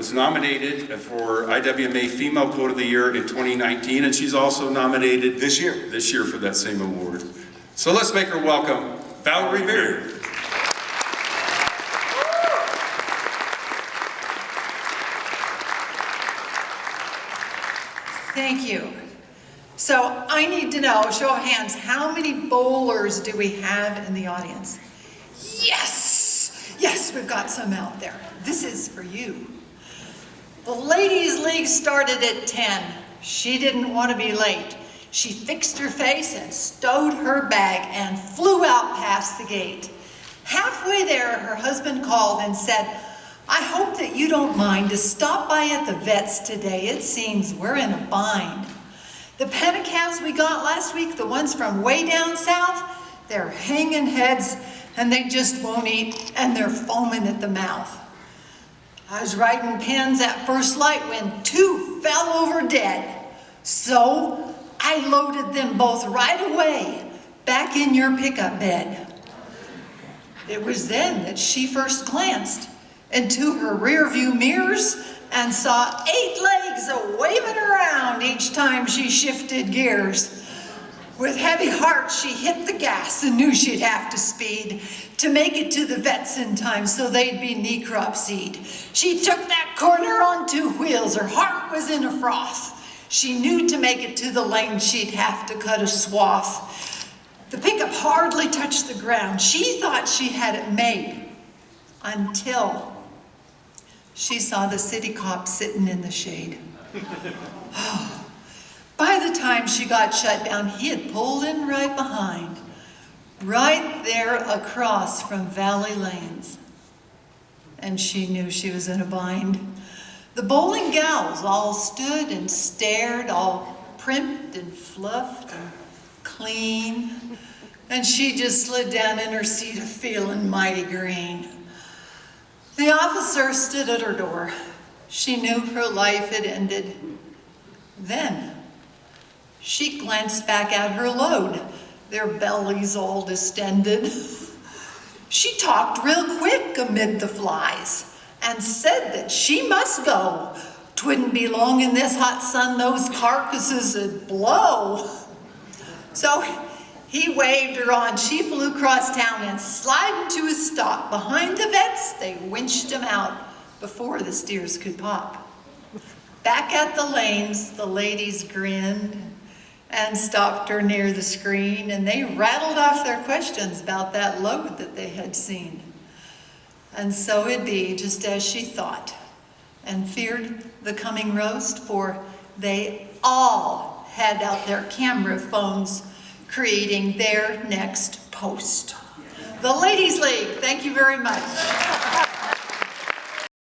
was nominated for IWMA Female Coach of the Year in 2019, and she's also nominated this year for that same award. So let's make her welcome Valerie. Thank you. So I need to know, show of hands, how many bowlers do we have in the audience? Yes! Yes, we've got some out there. This is for you. The ladies' league started at 10. She didn't want to be late. She fixed her face and stowed her bag and flew out past the gate. Halfway there, her husband called and said, "I hope that you don't mind to stop by at the vet's today. It seems we're in a bind. The penna calves we got last week, the ones from way down south, they're hanging heads and they just won't eat and they're foaming at the mouth." I was riding pens at first light when 2 fell over dead. So I loaded them both right away back in your pickup bed. It was then that she first glanced into her rearview mirrors and saw 8 legs a-waving around each time she shifted gears. With heavy heart, she hit the gas and knew she'd have to speed to make it to the vets in time so they'd be knee crop seed. She took that corner on 2 wheels. Her heart was in a froth. She knew to make it to the lane she'd have to cut a swath. The pickup hardly touched the ground. She thought she had it made until she saw the city cop sitting in the shade. By the time she got shut down, he had pulled in right behind, right there across from Valley Lanes. And she knew she was in a bind. The bowling gals all stood and stared, all primped and fluffed and clean. And she just slid down in her seat feeling mighty green. The officer stood at her door. She knew her life had ended. Then she glanced back at her load, their bellies all distended. She talked real quick amid the flies and said that she must go. 'Twouldn't be long in this hot sun, those carcasses would blow. So he waved her on. She flew across town and sliding to a stop. Behind the vets, they winched him out before the steers could pop. Back at the lanes, the ladies grinned and stopped her near the screen, and they rattled off their questions about that load that they had seen. And so it'd be just as she thought, and feared the coming roast, for they all had out their camera phones creating their next post. The Ladies' League, thank you very much.